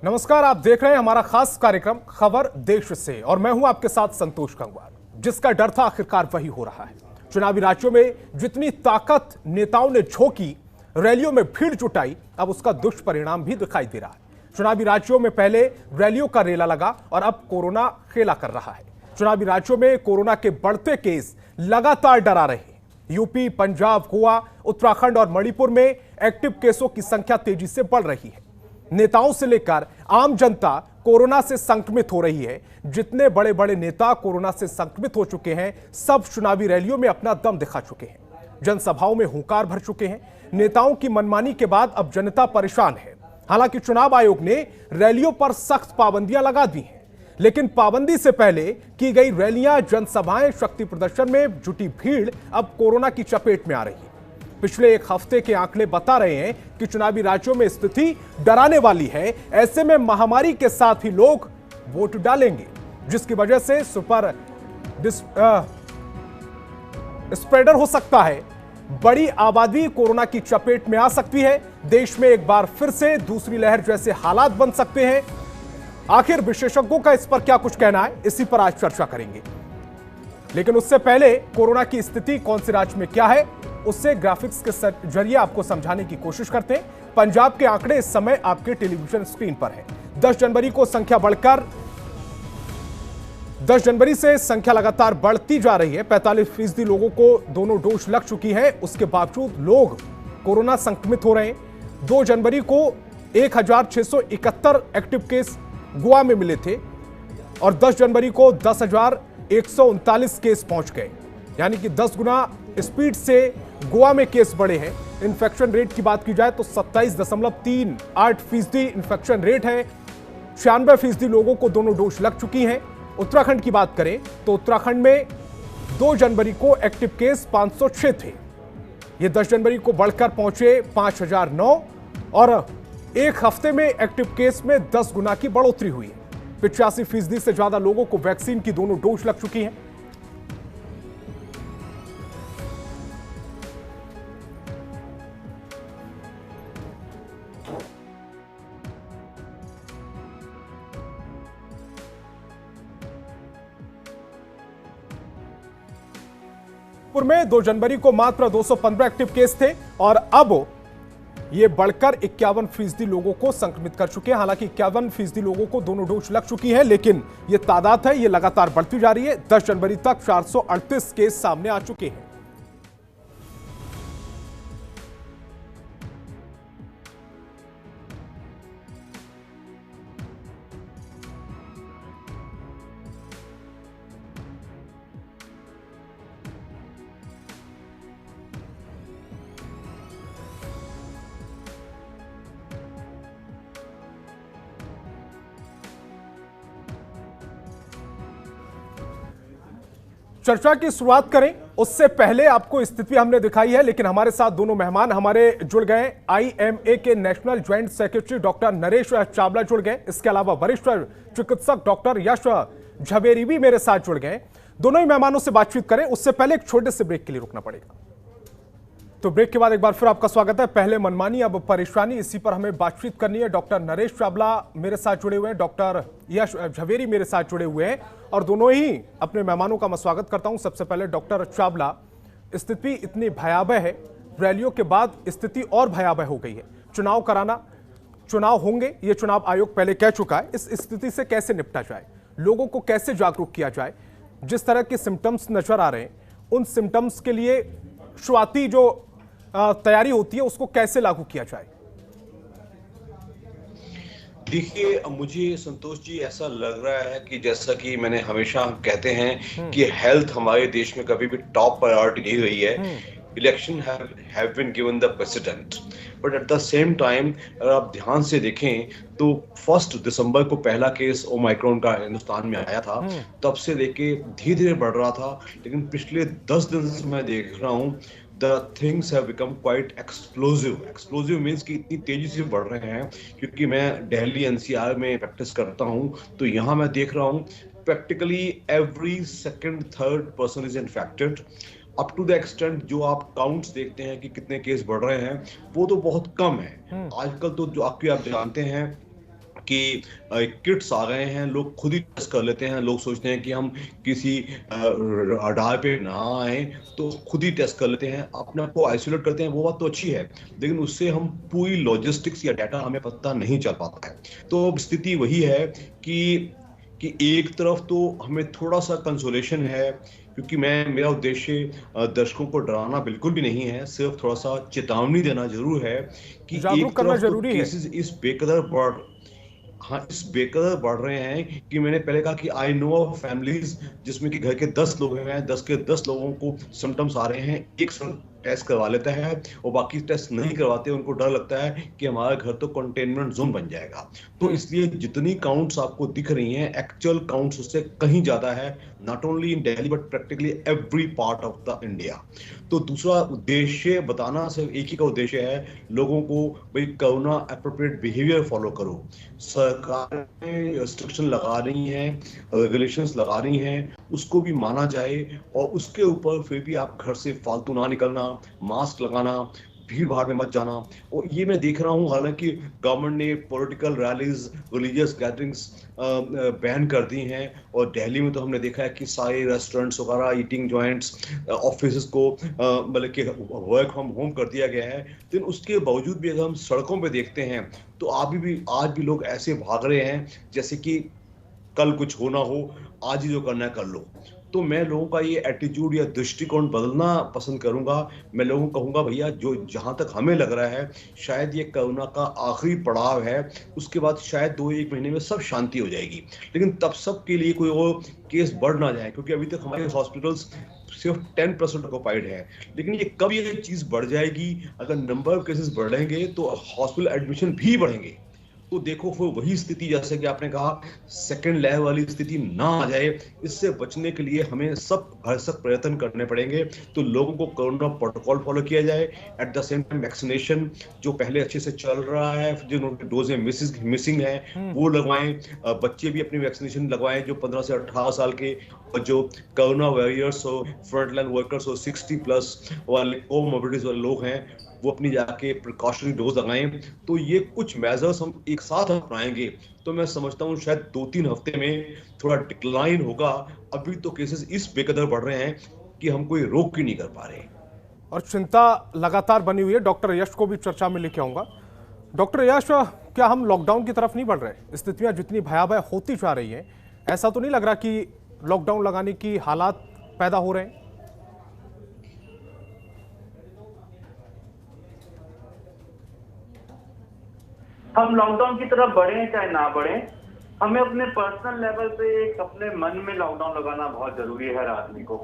नमस्कार, आप देख रहे हैं हमारा खास कार्यक्रम खबर देश से और मैं हूं आपके साथ संतोष गंगवार। जिसका डर था आखिरकार वही हो रहा है। चुनावी राज्यों में जितनी ताकत नेताओं ने झोंकी, रैलियों में भीड़ जुटाई, अब उसका दुष्परिणाम भी दिखाई दे रहा है। चुनावी राज्यों में पहले रैलियों का रेला लगा और अब कोरोना खेला कर रहा है। चुनावी राज्यों में कोरोना के बढ़ते केस लगातार डरा रहे हैं। यूपी, पंजाब, गोवा, उत्तराखंड और मणिपुर में एक्टिव केसों की संख्या तेजी से बढ़ रही है। नेताओं से लेकर आम जनता कोरोना से संक्रमित हो रही है। जितने बड़े बड़े नेता कोरोना से संक्रमित हो चुके हैं, सब चुनावी रैलियों में अपना दम दिखा चुके हैं, जनसभाओं में हुंकार भर चुके हैं। नेताओं की मनमानी के बाद अब जनता परेशान है। हालांकि चुनाव आयोग ने रैलियों पर सख्त पाबंदियां लगा दी हैं, लेकिन पाबंदी से पहले की गई रैलियां, जनसभाएं, शक्ति प्रदर्शन में जुटी भीड़ अब कोरोना की चपेट में आ रही है। पिछले एक हफ्ते के आंकड़े बता रहे हैं कि चुनावी राज्यों में स्थिति डराने वाली है। ऐसे में महामारी के साथ ही लोग वोट डालेंगे, जिसकी वजह से सुपर स्प्रेडर हो सकता है। बड़ी आबादी कोरोना की चपेट में आ सकती है। देश में एक बार फिर से दूसरी लहर जैसे हालात बन सकते हैं। आखिर विशेषज्ञों का इस पर क्या कुछ कहना है, इसी पर आज चर्चा करेंगे। लेकिन उससे पहले कोरोना की स्थिति कौन से राज्य में क्या है, उससे ग्राफिक्स के जरिए आपको समझाने की कोशिश करते हैं। पंजाब के आंकड़े इस समय आपके टेलीविजन स्क्रीन पर है। 10 जनवरी को संख्या बढ़कर 10 जनवरी से संख्या लगातार बढ़ती जा रही है। 45% लोगों को दोनों डोज लग चुकी है, उसके बावजूद लोग कोरोना संक्रमित हो रहे हैं। 2 जनवरी को 1671 एक्टिव केस गोवा में मिले थे और 10 जनवरी को 10,139 केस पहुंच गए, यानी कि 10 गुना स्पीड से गोवा में केस बढ़े हैं। इन्फेक्शन रेट की बात की जाए तो 27.38% इन्फेक्शन रेट है। 96% लोगों को दोनों डोज लग चुकी हैं। उत्तराखंड की बात करें तो उत्तराखंड में 2 जनवरी को एक्टिव केस 506 थे। ये 10 जनवरी को बढ़कर पहुंचे 5009 और एक हफ्ते में एक्टिव केस में 10 गुना की बढ़ोतरी हुई है। 85% से ज्यादा लोगों को वैक्सीन की दोनों डोज लग चुकी हैं। में 2 जनवरी को मात्र 215 एक्टिव केस थे और अब ये बढ़कर 51% लोगों को संक्रमित कर चुके हैं। हालांकि 51% लोगों को दोनों डोज लग चुकी है, लेकिन ये तादाद है, ये लगातार बढ़ती जा रही है। 10 जनवरी तक 438 केस सामने आ चुके हैं। चर्चा की शुरुआत करें उससे पहले आपको स्थिति हमने दिखाई है, लेकिन हमारे साथ दोनों मेहमान हमारे जुड़ गए। आईएमए के national joint secretary doctor Naresh Chawla जुड़ गए। इसके अलावा वरिष्ठ चिकित्सक डॉक्टर यश झवेरी भी मेरे साथ जुड़ गए। दोनों ही मेहमानों से बातचीत करें उससे पहले एक छोटे से ब्रेक के लिए रुकना पड़ेगा। तो ब्रेक के बाद एक बार फिर आपका स्वागत है। पहले मनमानी, अब परेशानी, इसी पर हमें बातचीत करनी है। डॉक्टर नरेश चावला मेरे साथ जुड़े हुए हैं, डॉक्टर यश झवेरी मेरे साथ जुड़े हुए हैं और दोनों ही अपने मेहमानों का मैं स्वागत करता हूं। सबसे पहले डॉक्टर चावला, स्थिति इतनी भयावह है, रैलियों के बाद स्थिति और भयावह हो गई है। चुनाव कराना, चुनाव होंगे, ये चुनाव आयोग पहले कह चुका है। इस स्थिति से कैसे निपटा जाए, लोगों को कैसे जागरूक किया जाए? जिस तरह के सिम्टम्स नजर आ रहे हैं, उन सिम्टम्स के लिए शुरुआती जो तैयारी होती है उसको कैसे लागू किया जाए? देखिए, मुझे संतोष जी ऐसा लग रहा है कि जैसा कि मैंने हमेशा कहते हैं कि हेल्थ हमारे देश में कभी भी टॉप प्रायोरिटी नहीं रही है। Election have been given the precedent, but at the same time अगर आप ध्यान से देखें तो 1 दिसंबर को पहला केस ओमाइक्रॉन का हिंदुस्तान में आया था। तब से लेके धीरे धीरे बढ़ रहा था, लेकिन पिछले 10 दिन से मैं देख रहा हूँ the things have become quite explosive. Explosive means कि इतनी तेजी से बढ़ रहे हैं, क्योंकि मैं दिल्ली एनसीआर में प्रैक्टिस करता हूँ तो यहाँ मैं देख रहा हूँ practically every second third person is infected. Up to the extent जो आप काउंट्स देखते हैं कि कितने केस बढ़ रहे हैं वो तो बहुत कम है। आजकल तो जो आप जानते हैं कि किट्स आ गए हैं, लोग खुद ही टेस्ट कर लेते हैं। लोग सोचते हैं कि हम किसी रडार पे ना आए तो खुद ही टेस्ट कर लेते हैं, अपने आप को आइसोलेट करते हैं। वो बात तो अच्छी है, लेकिन उससे हम पूरी लॉजिस्टिक्स या डाटा हमें पता नहीं चल पाता है। तो अब स्थिति वही है कि एक तरफ तो हमें थोड़ा सा कंसोलेशन है, क्योंकि मेरा उद्देश्य दर्शकों को डराना बिल्कुल भी नहीं है, सिर्फ थोड़ा सा चेतावनी देना जरूर है कि जागरूक एक करना तरफ तो जरूरी है। केसेस इस बेकदर बढ़ हाँ इस बेकदर बढ़ रहे हैं कि मैंने पहले कहा कि आई नो ऑफ फैमिलीज जिसमें कि घर के 10 लोग हैं, 10 के 10 लोगों को सिम्टम्स आ रहे हैं, एक टेस्ट करवा लेता है और बाकी टेस्ट नहीं करवाते। उनको डर लगता है कि हमारा घर तो कंटेनमेंट जोन बन जाएगा। तो इसलिए जितनी काउंट्स आपको दिख रही हैं, एक्चुअल काउंट्स उससे कहीं ज्यादा है, not only in Delhi but practically every part of the India. तो दूसरा उद्देश्य बताना सिर्फ एक ही का उद्देश्य है, लोगों को भाई कोरोना एप्रोप्रिएट बिहेवियर फॉलो करो। सरकारें रिस्ट्रिक्शन लगा रही हैं, रेगुलेशंस लगा रही हैं, उसको भी माना जाए और उसके ऊपर फिर भी आप घर से फालतू ना निकलना, मास्क लगाना, भीड़ भाड़ में मत जाना। और ये मैं देख रहा हूँ, हालांकि गवर्नमेंट ने political rallies, religious gatherings ban कर दी हैं, और दिल्ली में तो हमने देखा है कि सारे रेस्टोरेंट्स वगैरह, ईटिंग जॉइंट्स, ऑफिस को मतलब कि वर्क फ्रॉम होम कर दिया गया है। लेकिन उसके बावजूद भी अगर हम सड़कों पे देखते हैं तो आज भी लोग ऐसे भाग रहे हैं जैसे कि कल कुछ होना हो, आज ही जो करना है कर लो। तो मैं लोगों का ये एटीट्यूड या दृष्टिकोण बदलना पसंद करूंगा। मैं लोगों को कहूंगा भैया, जो जहां तक हमें लग रहा है शायद ये कोरोना का आखिरी पड़ाव है, उसके बाद शायद 2-1 महीने में सब शांति हो जाएगी। लेकिन तब सब के लिए कोई और केस बढ़ ना जाए, क्योंकि अभी तक हमारे हॉस्पिटल्स सिर्फ 10% ऑक्युपाइड है। लेकिन ये कब ये चीज बढ़ जाएगी, अगर नंबर ऑफ केसेस बढ़ेंगे तो हॉस्पिटल एडमिशन भी बढ़ेंगे। तो देखो फिर वही स्थिति, जैसे कि आपने कहा, सेकंड लेवल वाली स्थिति ना आ जाए, इससे बचने के लिए हमें सब भरसक प्रयत्न करने पड़ेंगे। तो लोगों को कोरोना प्रोटोकॉल फॉलो किया जाए, at the same time vaccination जो पहले अच्छे से चल रहा है, जिनकी डोजें मिसिंग है वो लगवाएं। बच्चे भी अपनी वैक्सीनेशन लगवाएं जो 15 से 18 साल के, और जो कोरोना वॉरियर्स हो, फ्रंटलाइन वर्कर्स हो, 60+ वाले कोमोर्बिडिटीज वाले लोग हैं, वो अपनी जाके प्रिकॉशनरी डोज लगाएं। तो ये कुछ मेजर्स हम एक साथ अपनाएंगे तो मैं समझता हूं शायद 2-3 हफ्ते में थोड़ा डिक्लाइन होगा। अभी तो केसेस इस बेकदर बढ़ रहे हैं कि हम कोई रोक ही नहीं कर पा रहे। और चिंता लगातार बनी हुई है। डॉक्टर यश को भी चर्चा में लेके आऊंगा। डॉक्टर यश, क्या हम लॉकडाउन की तरफ नहीं बढ़ रहे? स्थितियां जितनी भयावह होती जा रही हैं, ऐसा तो नहीं लग रहा कि लॉकडाउन लगाने की हालात पैदा हो रहे हैं? हम लॉकडाउन की तरफ बढ़े चाहे ना बढ़े, हमें अपने पर्सनल लेवल पे एक अपने मन में लॉकडाउन लगाना बहुत जरूरी है हर आदमी को।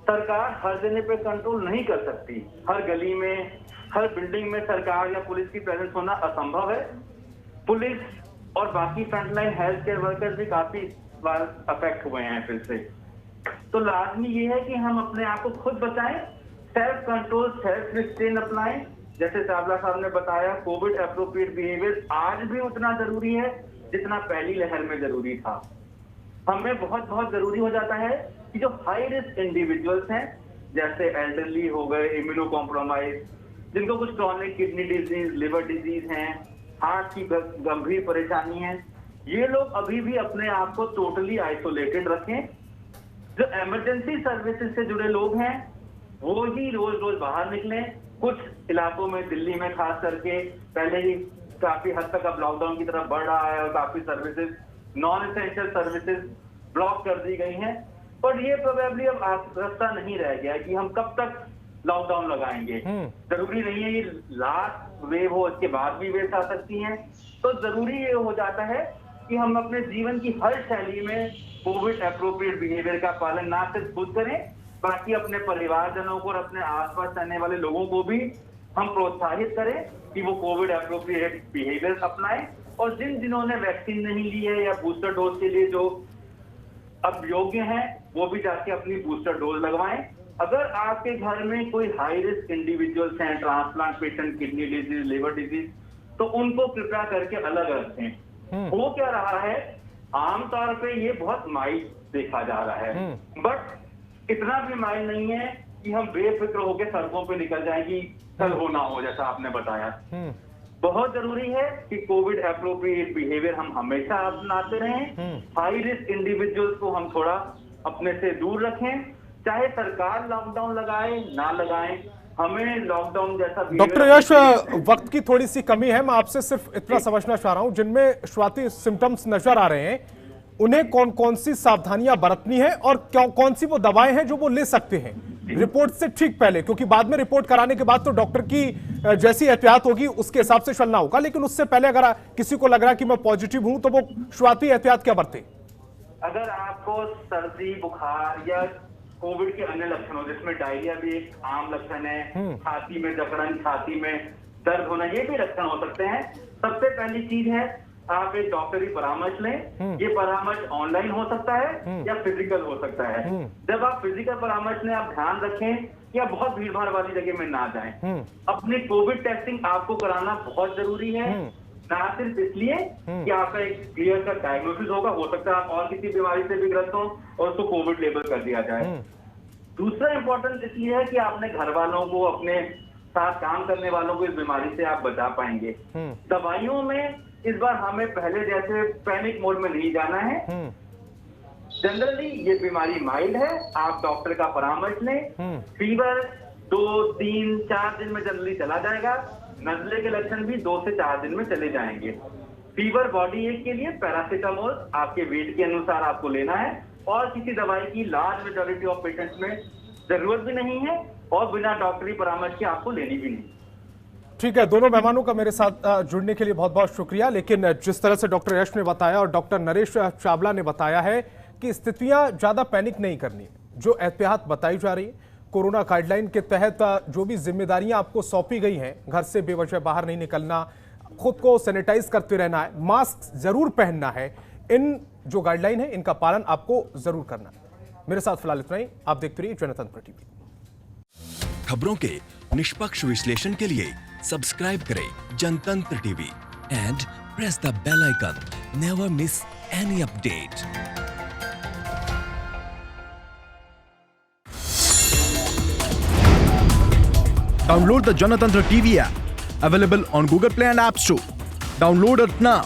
सरकार हर जगह पे कंट्रोल नहीं कर सकती, हर गली में, हर बिल्डिंग में सरकार या पुलिस की प्रेजेंस होना असंभव है। पुलिस और बाकी फ्रंटलाइन हेल्थ केयर वर्कर्स भी काफी बार अफेक्ट हुए हैं फिर से। तो लाजमी ये है कि हम अपने आप को खुद बचाएं, सेल्फ कंट्रोल, सेल्फ रिस्ट्रेन अपनाएं। जैसे सावला साहब ने बताया, कोविड एप्रोप्रिएट बिहेवियर आज भी उतना जरूरी है जितना पहली लहर में जरूरी था। हमें बहुत जरूरी हो जाता है कि जो हाई रिस्क इंडिविजुअल्स हैं, जैसे एल्डरली हो गए, इम्यूनो कॉम्प्रोमाइज, जिनको कुछ chronic kidney disease, liver disease हैं, हार्ट की गंभीर परेशानी है, ये लोग अभी भी अपने आप को टोटली आइसोलेटेड रखें। जो इमरजेंसी सर्विसेज से जुड़े लोग हैं वो ही रोज बाहर निकलें। कुछ इलाकों में, दिल्ली में खास करके, पहले ही काफी हद तक अब लॉकडाउन की तरफ बढ़ रहा है और काफी services, non essential services block कर दी गई हैं। पर ये प्रोबेबली अब रास्ता नहीं रह गया है कि हम कब तक लॉकडाउन लगाएंगे। जरूरी नहीं है ये लास्ट वेव हो, इसके बाद भी वेव आ सकती हैं। तो जरूरी ये हो जाता है कि हम अपने जीवन की हर शैली में कोविड एप्रोप्रिएट बिहेवियर का पालन ना सिर्फ खुद करें, बाकी अपने परिवारजनों को और अपने आसपास रहने वाले लोगों को भी हम प्रोत्साहित करें कि वो कोविड एप्रोप्रिएट बिहेवियर अपनाएं। और जिन्होंने वैक्सीन नहीं ली है या बूस्टर डोज के लिए जो अब योग्य हैं, वो भी जाके अपनी बूस्टर डोज लगवाएं। अगर आपके घर में कोई हाई रिस्क इंडिविजुअल्स हैं, transplant patient, kidney disease, liver disease, तो उनको कृपया करके अलग रखें। हो क्या रहा है, आमतौर पे ये बहुत माइल्ड देखा जा रहा है, बट इतना भी माइल्ड नहीं है कि हम बेफिक्र होकर सड़कों पे निकल जाएं कि कल हो ना हो, जैसा आपने बताया। बहुत जरूरी है कि कोविड एप्रोप्रिएट बिहेवियर हम हमेशा अपनाते रहें। हाई रिस्क इंडिविजुअल्स को हम थोड़ा अपने से दूर रखें, चाहे सरकार लॉकडाउन लगाए ना लगाए, हमें लॉकडाउन जैसा। डॉक्टर यश, वक्त की थोड़ी सी कमी है, मैं आपसे सिर्फ इतना समझना चाह रहा हूं, जिनमें शुरुआती सिम्टम्स नजर आ रहे हैं उन्हें कौन कौन सी सावधानियां बरतनी है और कौन सी वो दवाएं हैं जो वो ले सकते हैं रिपोर्ट से ठीक पहले, क्योंकि बाद में रिपोर्ट कराने के बाद तो डॉक्टर की जैसी एहतियात होगी उसके हिसाब से चलना होगा, लेकिन उससे पहले अगर किसी को लग रहा है कि मैं पॉजिटिव हूं तो वो शुरुआती एहतियात क्या बरते? अगर आपको सर्दी बुखार या कोविड के अन्य लक्षण हो, जिसमें डायरिया भी एक आम लक्षण है, छाती में जकड़न, छाती में दर्द होना, ये भी लक्षण हो सकते हैं। सबसे पहली चीज है आप एक डॉक्टरी परामर्श लें। ये परामर्श ऑनलाइन हो सकता है या फिजिकल हो सकता है। जब आप फिजिकल परामर्श लें, आप ध्यान रखें कि आप बहुत भीड़ भाड़ वाली जगह में ना जाएं। अपनी कोविड टेस्टिंग आपको कराना बहुत जरूरी है, ना सिर्फ इसलिए कि आपका एक क्लियर का डायग्नोसिस होगा, हो सकता है आप और किसी बीमारी से भी ग्रस्त हो और उसको कोविड लेबल कर दिया जाए। दूसरा इंपॉर्टेंट इसलिए है कि आपने घर वालों को, अपने साथ काम करने वालों को इस बीमारी से आप बचा पाएंगे। दवाइयों में इस बार हमें पहले जैसे पैनिक मोड में नहीं जाना है। जनरली ये बीमारी माइल्ड है, आप डॉक्टर का परामर्श लें। फीवर 2, 3, 4 दिन में जनरली चला जाएगा। नजले के लक्षण भी 2 से 4 दिन में चले जाएंगे। फीवर बॉडी एक के लिए पैरासीटामोल आपके वेट के अनुसार आपको लेना है और किसी दवाई की लार्ज मेजॉरिटी ऑफ पेशेंट्स में जरूरत भी नहीं है और बिना डॉक्टरी परामर्श के आपको लेनी भी नहीं। ठीक है, दोनों मेहमानों का मेरे साथ जुड़ने के लिए बहुत बहुत शुक्रिया। लेकिन जिस तरह से डॉक्टर यश ने बताया और डॉक्टर नरेश चावला ने बताया है कि स्थितियां ज्यादा पैनिक नहीं करनी, जो एहतियात बताई जा रही कोरोना गाइडलाइन के तहत, जो भी जिम्मेदारियां आपको सौंपी गई हैं, घर से बेवजह बाहर नहीं निकलना, खुद को सैनिटाइज करते रहना है, मास्क जरूर पहनना है, इन जो गाइडलाइन है इनका पालन आपको जरूर करना है। मेरे साथ फिलहाल इतना ही। आप देखते रहिए जनतंत्र टीवी। खबरों के निष्पक्ष विश्लेषण के लिए सब्सक्राइब करें Janatantra TV and press the bell icon. Never miss any update. Download the Janatantra TV app, available on Google Play and App Store. Download it now.